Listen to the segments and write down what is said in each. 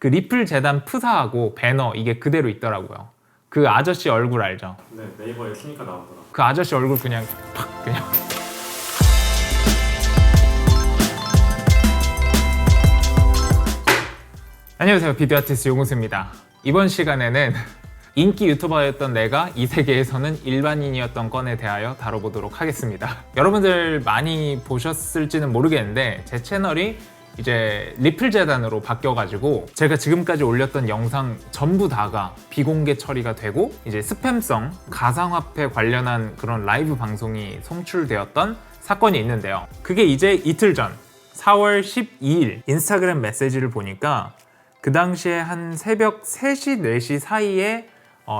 그 리플 재단 프사하고 배너 이게 그대로 있더라고요. 그 아저씨 얼굴 알죠? 네, 네이버에 치니까 나오더라. 그 아저씨 얼굴 그냥 팍 그냥 안녕하세요, 비디오 아티스트 용우수입니다. 이번 시간에는 인기 유튜버였던 내가 이 세계에서는 일반인이었던 건에 대하여 다뤄보도록 하겠습니다. 여러분들 많이 보셨을지는 모르겠는데 제 채널이 이제 리플 재단으로 바뀌어가지고 제가 지금까지 올렸던 영상 전부 다가 비공개 처리가 되고 이제 스팸성 가상화폐 관련한 그런 라이브 방송이 송출되었던 사건이 있는데요. 그게 이제 이틀 전 4월 12일 인스타그램 메시지를 보니까 그 당시에 한 새벽 3시, 4시 사이에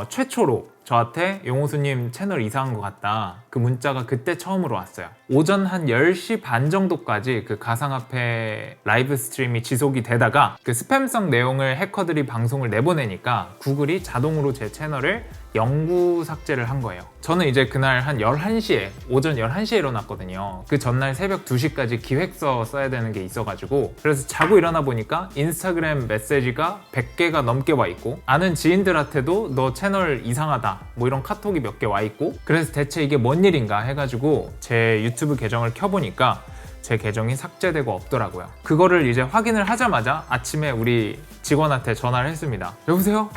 최초로 저한테 용호수님 채널 이상한 것 같다, 그 문자가 그때 처음으로 왔어요. 오전 한 10시 반 정도까지 그 가상화폐 라이브 스트림이 지속이 되다가 그 스팸성 내용을 해커들이 방송을 내보내니까 구글이 자동으로 제 채널을 영구 삭제를 한 거예요. 저는 이제 그날 한 11시에 오전 11시에 일어났거든요. 그 전날 새벽 2시까지 기획서 써야 되는 게 있어가지고 그래서 자고 일어나 보니까 인스타그램 메시지가 100개가 넘게 와 있고 아는 지인들한테도 너 채널 이상하다 뭐 이런 카톡이 몇 개 와 있고, 그래서 대체 이게 뭔 일인가 해가지고 제 유튜브 계정을 켜보니까 제 계정이 삭제되고 없더라고요. 그거를 이제 확인을 하자마자 아침에 우리 직원한테 전화를 했습니다. 여보세요?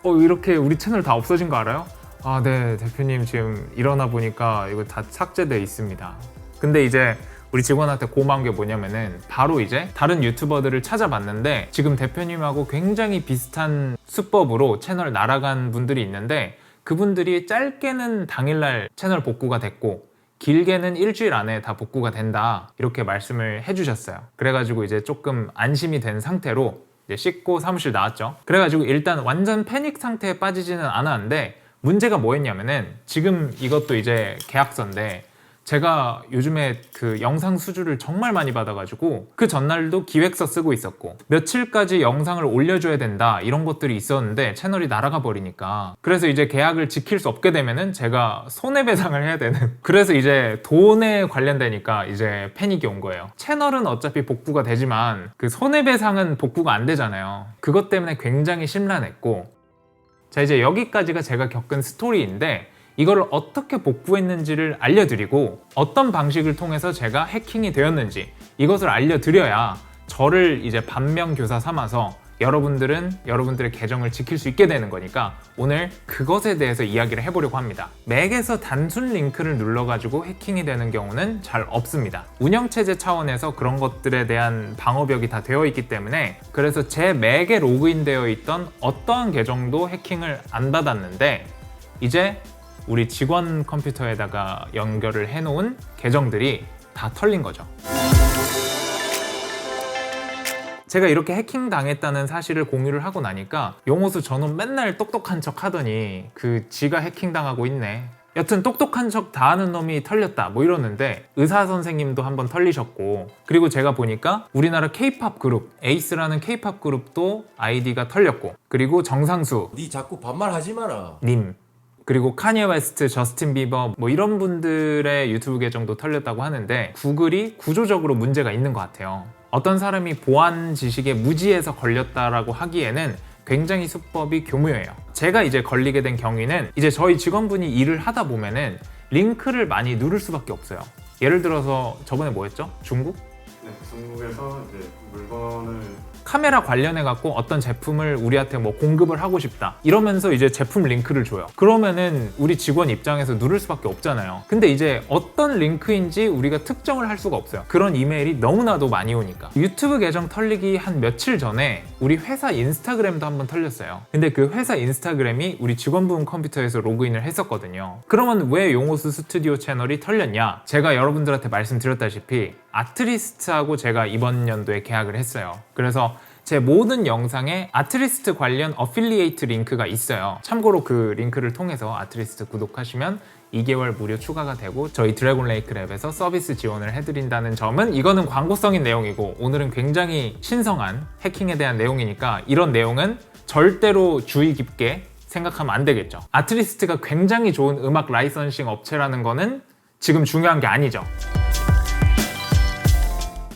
이렇게 우리 채널 다 없어진 거 알아요? 아, 네, 대표님 지금 일어나 보니까 이거 다 삭제돼 있습니다. 근데 이제 우리 직원한테 고마운 게 뭐냐면은 바로 이제 다른 유튜버들을 찾아봤는데 지금 대표님하고 굉장히 비슷한 수법으로 채널 날아간 분들이 있는데 그분들이 짧게는 당일날 채널 복구가 됐고 길게는 일주일 안에 다 복구가 된다, 이렇게 말씀을 해주셨어요. 그래가지고 이제 조금 안심이 된 상태로 이제 씻고 사무실 나왔죠. 그래가지고 일단 완전 패닉 상태에 빠지지는 않았는데 문제가 뭐였냐면은 지금 이것도 이제 계약서인데 제가 요즘에 그 영상 수주를 정말 많이 받아가지고 그 전날도 기획서 쓰고 있었고 며칠까지 영상을 올려줘야 된다 이런 것들이 있었는데 채널이 날아가 버리니까, 그래서 이제 계약을 지킬 수 없게 되면은 제가 손해배상을 해야 되는 그래서 이제 돈에 관련되니까 이제 패닉이 온 거예요. 채널은 어차피 복구가 되지만 그 손해배상은 복구가 안 되잖아요. 그것 때문에 굉장히 심란했고, 자 이제 여기까지가 제가 겪은 스토리인데 이거를 어떻게 복구했는지를 알려드리고 어떤 방식을 통해서 제가 해킹이 되었는지 이것을 알려드려야 저를 이제 반면교사 삼아서 여러분들의 계정을 지킬 수 있게 되는 거니까 오늘 그것에 대해서 이야기를 해보려고 합니다. 맥에서 단순 링크를 눌러가지고 해킹이 되는 경우는 잘 없습니다. 운영체제 차원에서 그런 것들에 대한 방어벽이 다 되어 있기 때문에, 그래서 제 맥에 로그인되어 있던 어떠한 계정도 해킹을 안 받았는데 이제 우리 직원 컴퓨터에다가 연결을 해놓은 계정들이 다 털린 거죠. 제가 이렇게 해킹 당했다는 사실을 공유를 하고 나니까 용호수 저놈 맨날 똑똑한 척 하더니 그 지가 해킹 당하고 있네, 여튼 똑똑한 척 다 하는 놈이 털렸다 뭐 이러는데 의사 선생님도 한번 털리셨고, 그리고 제가 보니까 우리나라 K-POP 그룹 에이스라는 K-POP 그룹도 아이디가 털렸고, 그리고 정상수 니 자꾸 반말하지 마라. 님, 그리고 카니에 웨스트, 저스틴 비버 뭐 이런 분들의 유튜브 계정도 털렸다고 하는데 구글이 구조적으로 문제가 있는 것 같아요. 어떤 사람이 보안 지식에 무지해서 걸렸다라고 하기에는 굉장히 수법이 교묘해요. 제가 이제 걸리게 된 경위는 이제 저희 직원분이 일을 하다 보면은 링크를 많이 누를 수밖에 없어요. 예를 들어서 저번에 뭐였죠? 중국? 네, 중국에서 이제 물건을 카메라 관련해 갖고 어떤 제품을 우리한테 뭐 공급을 하고 싶다 이러면서 이제 제품 링크를 줘요. 그러면은 우리 직원 입장에서 누를 수밖에 없잖아요. 근데 이제 어떤 링크인지 우리가 특정을 할 수가 없어요. 그런 이메일이 너무나도 많이 오니까. 유튜브 계정 털리기 한 며칠 전에 우리 회사 인스타그램도 한번 털렸어요. 근데 그 회사 인스타그램이 우리 직원분 컴퓨터에서 로그인을 했었거든요. 그러면 왜 용호수 스튜디오 채널이 털렸냐? 제가 여러분들한테 말씀드렸다시피 아트리스트하고 제가 이번 연도에 계약을 했어요. 그래서 제 모든 영상에 아트리스트 관련 어필리에이트 링크가 있어요. 참고로 그 링크를 통해서 아트리스트 구독하시면 2개월 무료 추가가 되고 저희 드래곤 레이크 랩에서 서비스 지원을 해드린다는 점은, 이거는 광고성인 내용이고 오늘은 굉장히 신성한 해킹에 대한 내용이니까 이런 내용은 절대로 주의 깊게 생각하면 안 되겠죠. 아트리스트가 굉장히 좋은 음악 라이선싱 업체라는 거는 지금 중요한 게 아니죠.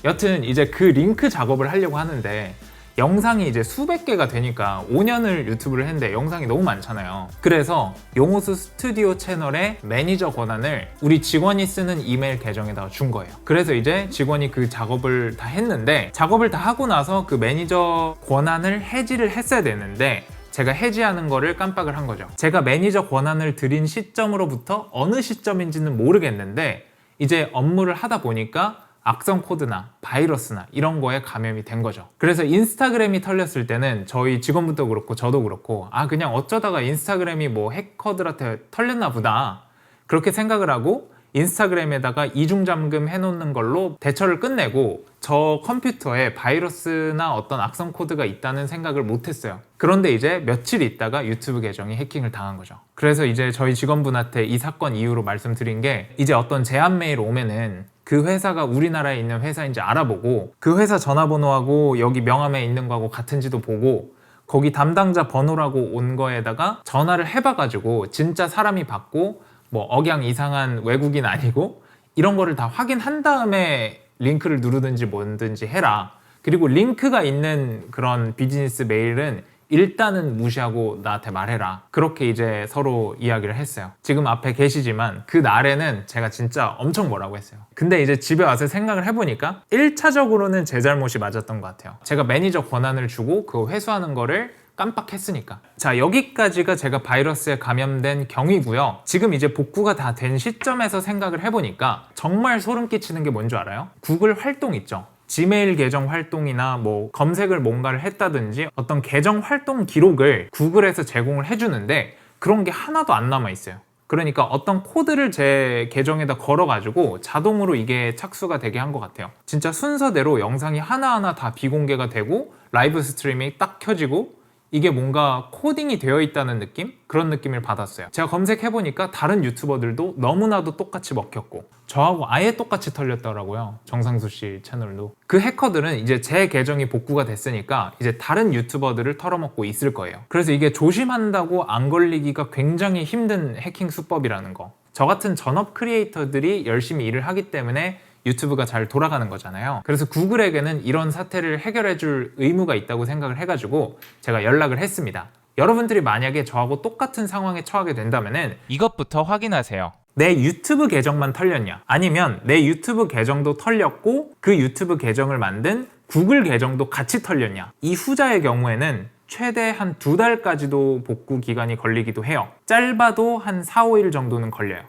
여튼 이제 그 링크 작업을 하려고 하는데 영상이 이제 수백 개가 되니까 5년을 유튜브를 했는데 영상이 너무 많잖아요. 그래서 용호수 스튜디오 채널의 매니저 권한을 우리 직원이 쓰는 이메일 계정에다가 준 거예요. 그래서 이제 직원이 그 작업을 다 했는데, 작업을 다 하고 나서 그 매니저 권한을 해지를 했어야 되는데 제가 해지하는 거를 깜빡을 한 거죠. 제가 매니저 권한을 드린 시점으로부터 어느 시점인지는 모르겠는데 이제 업무를 하다 보니까 악성 코드나 바이러스나 이런 거에 감염이 된 거죠. 그래서 인스타그램이 털렸을 때는 저희 직원분도 그렇고 저도 그렇고 그냥 어쩌다가 인스타그램이 뭐 해커들한테 털렸나 보다 그렇게 생각을 하고 인스타그램에다가 이중 잠금 해놓는 걸로 대처를 끝내고 저 컴퓨터에 바이러스나 어떤 악성 코드가 있다는 생각을 못했어요. 그런데 이제 며칠 있다가 유튜브 계정이 해킹을 당한 거죠. 그래서 이제 저희 직원분한테 이 사건 이후로 말씀드린 게, 이제 어떤 제안 메일 오면은 그 회사가 우리나라에 있는 회사인지 알아보고 그 회사 전화번호하고 여기 명함에 있는 거하고 같은지도 보고 거기 담당자 번호라고 온 거에다가 전화를 해봐가지고 진짜 사람이 받고 뭐 억양 이상한 외국인 아니고 이런 거를 다 확인한 다음에 링크를 누르든지 뭐든지 해라. 그리고 링크가 있는 그런 비즈니스 메일은 일단은 무시하고 나한테 말해라. 그렇게 이제 서로 이야기를 했어요. 지금 앞에 계시지만 그 날에는 제가 진짜 엄청 뭐라고 했어요. 근데 이제 집에 와서 생각을 해보니까 1차적으로는 제 잘못이 맞았던 것 같아요. 제가 매니저 권한을 주고 그거 회수하는 거를 깜빡했으니까. 자, 여기까지가 제가 바이러스에 감염된 경위고요. 지금 이제 복구가 다 된 시점에서 생각을 해보니까 정말 소름 끼치는 게 뭔지 알아요? 구글 활동 있죠? 지메일 계정 활동이나 뭐 검색을 뭔가를 했다든지 어떤 계정 활동 기록을 구글에서 제공을 해주는데 그런 게 하나도 안 남아 있어요. 그러니까 어떤 코드를 제 계정에다 걸어가지고 자동으로 이게 착수가 되게 한 것 같아요. 진짜 순서대로 영상이 하나하나 다 비공개가 되고 라이브 스트리밍이 딱 켜지고 이게 뭔가 코딩이 되어 있다는 느낌? 그런 느낌을 받았어요. 제가 검색해보니까 다른 유튜버들도 너무나도 똑같이 먹혔고 저하고 아예 똑같이 털렸더라고요. 정상수 씨 채널도. 그 해커들은 이제 제 계정이 복구가 됐으니까 이제 다른 유튜버들을 털어먹고 있을 거예요. 그래서 이게 조심한다고 안 걸리기가 굉장히 힘든 해킹 수법이라는 거. 저 같은 전업 크리에이터들이 열심히 일을 하기 때문에 유튜브가 잘 돌아가는 거잖아요. 그래서 구글에게는 이런 사태를 해결해 줄 의무가 있다고 생각을 해가지고 제가 연락을 했습니다. 여러분들이 만약에 저하고 똑같은 상황에 처하게 된다면은 이것부터 확인하세요. 내 유튜브 계정만 털렸냐? 아니면 내 유튜브 계정도 털렸고 그 유튜브 계정을 만든 구글 계정도 같이 털렸냐? 이 후자의 경우에는 최대 한 2달까지도 복구 기간이 걸리기도 해요. 짧아도 한 4, 5일 정도는 걸려요.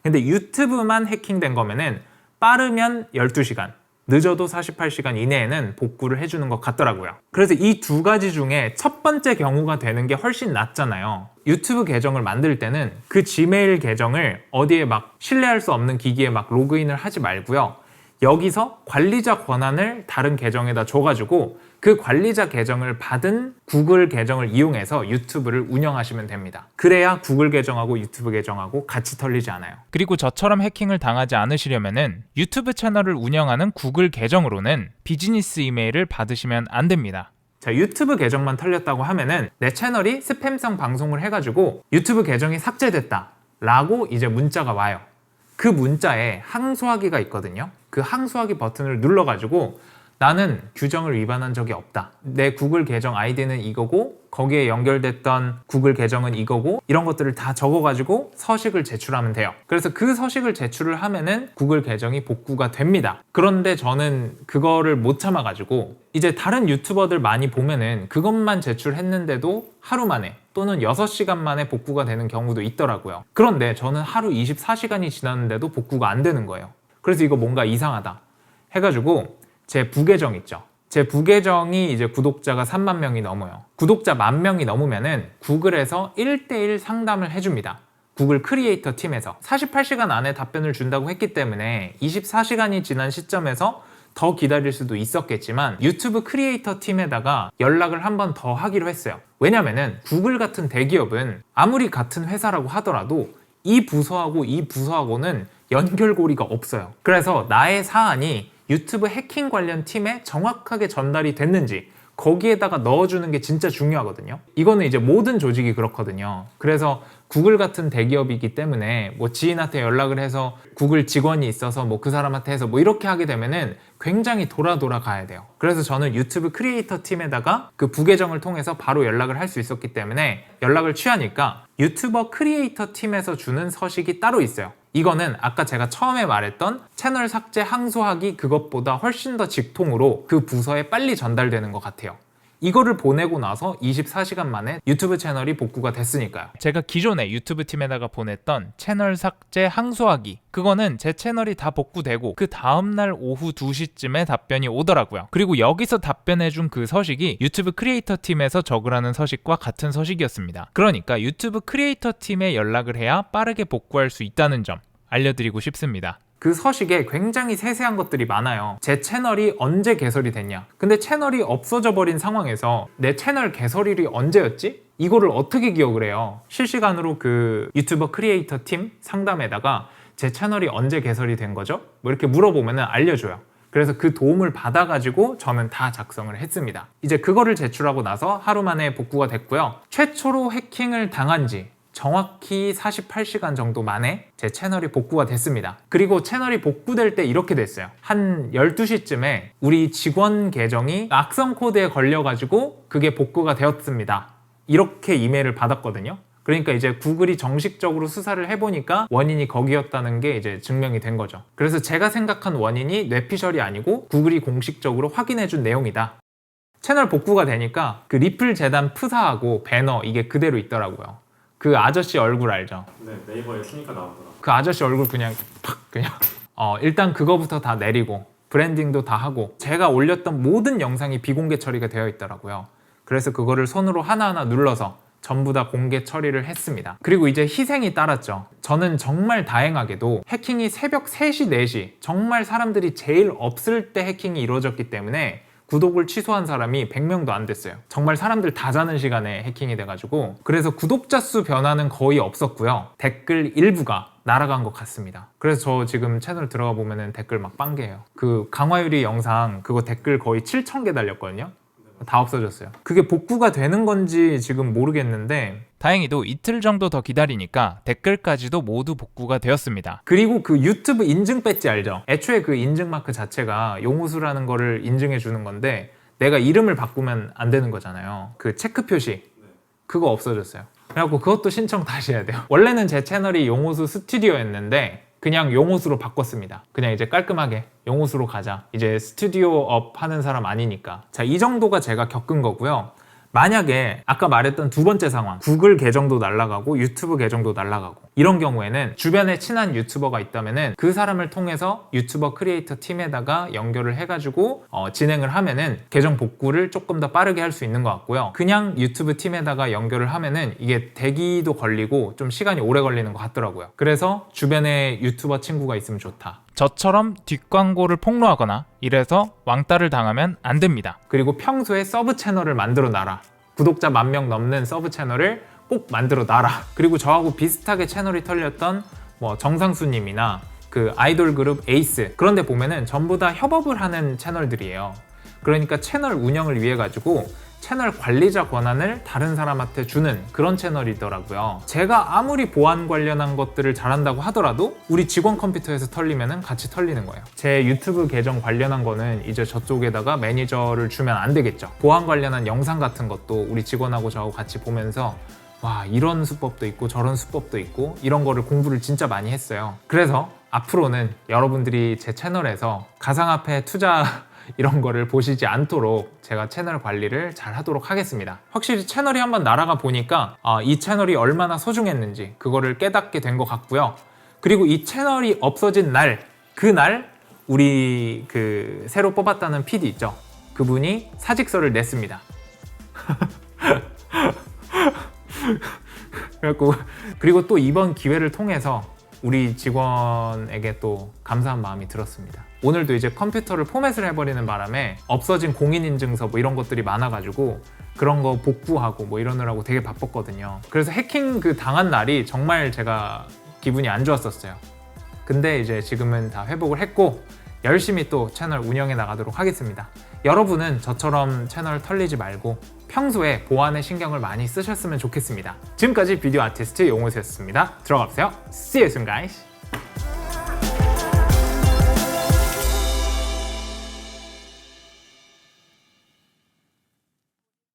근데 유튜브만 해킹된 거면은 빠르면 12시간, 늦어도 48시간 이내에는 복구를 해주는 것 같더라고요. 그래서 이 두 가지 중에 첫 번째 경우가 되는 게 훨씬 낫잖아요. 유튜브 계정을 만들 때는 그 지메일 계정을 어디에 막 신뢰할 수 없는 기기에 막 로그인을 하지 말고요. 여기서 관리자 권한을 다른 계정에다 줘가지고 그 관리자 계정을 받은 구글 계정을 이용해서 유튜브를 운영하시면 됩니다. 그래야 구글 계정하고 유튜브 계정하고 같이 털리지 않아요. 그리고 저처럼 해킹을 당하지 않으시려면은 유튜브 채널을 운영하는 구글 계정으로는 비즈니스 이메일을 받으시면 안 됩니다. 자, 유튜브 계정만 털렸다고 하면은 내 채널이 스팸성 방송을 해가지고 유튜브 계정이 삭제됐다 라고 이제 문자가 와요. 그 문자에 항소하기가 있거든요. 그 항소하기 버튼을 눌러가지고 나는 규정을 위반한 적이 없다. 내 구글 계정 아이디는 이거고 거기에 연결됐던 구글 계정은 이거고 이런 것들을 다 적어가지고 서식을 제출하면 돼요. 그래서 그 서식을 제출을 하면은 구글 계정이 복구가 됩니다. 그런데 저는 그거를 못 참아가지고 이제 다른 유튜버들 많이 보면은 그것만 제출했는데도 하루 만에 또는 6시간 만에 복구가 되는 경우도 있더라고요. 그런데 저는 하루 24시간이 지났는데도 복구가 안 되는 거예요. 그래서 이거 뭔가 이상하다 해가지고 제 부계정 있죠. 제 부계정이 이제 구독자가 3만 명이 넘어요. 구독자 10,000명이 넘으면은 구글에서 1대1 상담을 해줍니다. 구글 크리에이터 팀에서 48시간 안에 답변을 준다고 했기 때문에 24시간이 지난 시점에서 더 기다릴 수도 있었겠지만 유튜브 크리에이터 팀에다가 연락을 한 번 더 하기로 했어요. 왜냐면은 구글 같은 대기업은 아무리 같은 회사라고 하더라도 이 부서하고 이 부서하고는 연결고리가 없어요. 그래서 나의 사안이 유튜브 해킹 관련 팀에 정확하게 전달이 됐는지 거기에다가 넣어주는 게 진짜 중요하거든요. 이거는 이제 모든 조직이 그렇거든요. 그래서 구글 같은 대기업이기 때문에 뭐 지인한테 연락을 해서 구글 직원이 있어서 뭐 그 사람한테 해서 뭐 이렇게 하게 되면은 굉장히 돌아 가야 돼요. 그래서 저는 유튜브 크리에이터 팀에다가 그 부계정을 통해서 바로 연락을 할 수 있었기 때문에 연락을 취하니까 유튜버 크리에이터 팀에서 주는 서식이 따로 있어요. 이거는 아까 제가 처음에 말했던 채널 삭제 항소하기 그것보다 훨씬 더 직통으로 그 부서에 빨리 전달되는 것 같아요. 이거를 보내고 나서 24시간 만에 유튜브 채널이 복구가 됐으니까요. 제가 기존에 유튜브 팀에다가 보냈던 채널 삭제 항소하기, 그거는 제 채널이 다 복구되고 그 다음날 오후 2시쯤에 답변이 오더라고요. 그리고 여기서 답변해준 그 서식이 유튜브 크리에이터 팀에서 적으라는 서식과 같은 서식이었습니다. 그러니까 유튜브 크리에이터 팀에 연락을 해야 빠르게 복구할 수 있다는 점 알려드리고 싶습니다. 그 서식에 굉장히 세세한 것들이 많아요. 제 채널이 언제 개설이 됐냐, 근데 채널이 없어져 버린 상황에서 내 채널 개설일이 언제였지? 이거를 어떻게 기억을 해요? 실시간으로 그 유튜버 크리에이터 팀 상담에다가 제 채널이 언제 개설이 된 거죠? 뭐 이렇게 물어보면 알려줘요. 그래서 그 도움을 받아가지고 저는 다 작성을 했습니다. 이제 그거를 제출하고 나서 하루 만에 복구가 됐고요. 최초로 해킹을 당한 지 정확히 48시간 정도 만에 제 채널이 복구가 됐습니다. 그리고 채널이 복구될 때 이렇게 됐어요. 한 12시쯤에 우리 직원 계정이 악성 코드에 걸려가지고 그게 복구가 되었습니다. 이렇게 이메일을 받았거든요. 그러니까 이제 구글이 정식적으로 수사를 해보니까 원인이 거기였다는 게 이제 증명이 된 거죠. 그래서 제가 생각한 원인이 뇌피셜이 아니고 구글이 공식적으로 확인해준 내용이다. 채널 복구가 되니까 그 리플 재단 프사하고 배너 이게 그대로 있더라고요. 그 아저씨 얼굴 알죠? 네, 네이버에 치니까 나오더라. 그 아저씨 얼굴 그냥 팍 그냥 일단 그거부터 다 내리고 브랜딩도 다 하고 제가 올렸던 모든 영상이 비공개 처리가 되어 있더라고요. 그래서 그거를 손으로 하나하나 눌러서 전부 다 공개 처리를 했습니다. 그리고 이제 희생이 따랐죠. 저는 정말 다행하게도 해킹이 새벽 3시, 4시 정말 사람들이 제일 없을 때 해킹이 이루어졌기 때문에 구독을 취소한 사람이 100명도 안 됐어요. 정말 사람들 다 자는 시간에 해킹이 돼가지고 그래서 구독자 수 변화는 거의 없었고요. 댓글 일부가 날아간 것 같습니다. 그래서 저 지금 채널 들어가 보면은 댓글 막 빵개예요. 그 강화유리 영상 그거 댓글 거의 7,000개 달렸거든요. 다 없어졌어요. 그게 복구가 되는 건지 지금 모르겠는데 다행히도 이틀 정도 더 기다리니까 댓글까지도 모두 복구가 되었습니다. 그리고 그 유튜브 인증 배지 알죠? 애초에 그 인증 마크 자체가 용호수라는 거를 인증해 주는 건데 내가 이름을 바꾸면 안 되는 거잖아요. 그 체크 표시 그거 없어졌어요. 그래갖고 그것도 신청 다시 해야 돼요. 원래는 제 채널이 용호수 스튜디오였는데 그냥 용호수로 바꿨습니다. 그냥 이제 깔끔하게 용호수로 가자. 이제 스튜디오업 하는 사람 아니니까. 자, 이 정도가 제가 겪은 거고요. 만약에 아까 말했던 두 번째 상황, 구글 계정도 날아가고 유튜브 계정도 날아가고 이런 경우에는 주변에 친한 유튜버가 있다면은 그 사람을 통해서 유튜버 크리에이터 팀에다가 연결을 해가지고 진행을 하면은 계정 복구를 조금 더 빠르게 할 수 있는 것 같고요. 그냥 유튜브 팀에다가 연결을 하면은 이게 대기도 걸리고 좀 시간이 오래 걸리는 것 같더라고요. 그래서 주변에 유튜버 친구가 있으면 좋다. 저처럼 뒷광고를 폭로하거나 이래서 왕따를 당하면 안 됩니다. 그리고 평소에 서브 채널을 만들어 놔라. 구독자 10,000명 넘는 서브 채널을 꼭 만들어 놔라. 그리고 저하고 비슷하게 채널이 털렸던 뭐 정상수님이나 그 아이돌 그룹 에이스 그런 데 보면은 전부 다 협업을 하는 채널들이에요. 그러니까 채널 운영을 위해 가지고 채널 관리자 권한을 다른 사람한테 주는 그런 채널이더라고요. 제가 아무리 보안 관련한 것들을 잘한다고 하더라도 우리 직원 컴퓨터에서 털리면 같이 털리는 거예요. 제 유튜브 계정 관련한 거는 이제 저쪽에다가 매니저를 주면 안 되겠죠. 보안 관련한 영상 같은 것도 우리 직원하고 저하고 같이 보면서 와, 이런 수법도 있고 저런 수법도 있고 이런 거를 공부를 진짜 많이 했어요. 그래서 앞으로는 여러분들이 제 채널에서 가상화폐 투자 이런 거를 보시지 않도록 제가 채널 관리를 잘 하도록 하겠습니다. 확실히 채널이 한번 날아가 보니까 이 채널이 얼마나 소중했는지 그거를 깨닫게 된 것 같고요. 그리고 이 채널이 없어진 날, 그날 우리 그 새로 뽑았다는 PD 있죠? 그분이 사직서를 냈습니다. 그리고 또 이번 기회를 통해서 우리 직원에게 또 감사한 마음이 들었습니다. 오늘도 이제 컴퓨터를 포맷을 해버리는 바람에 없어진 공인인증서 뭐 이런 것들이 많아가지고 그런 거 복구하고 뭐 이러느라고 되게 바빴거든요. 그래서 해킹 그 당한 날이 정말 제가 기분이 안 좋았었어요. 근데 이제 지금은 다 회복을 했고 열심히 또 채널 운영해 나가도록 하겠습니다. 여러분은 저처럼 채널 털리지 말고 평소에 보안에 신경을 많이 쓰셨으면 좋겠습니다. 지금까지 비디오 아티스트 용호세였습니다. 들어가세요. See you soon guys.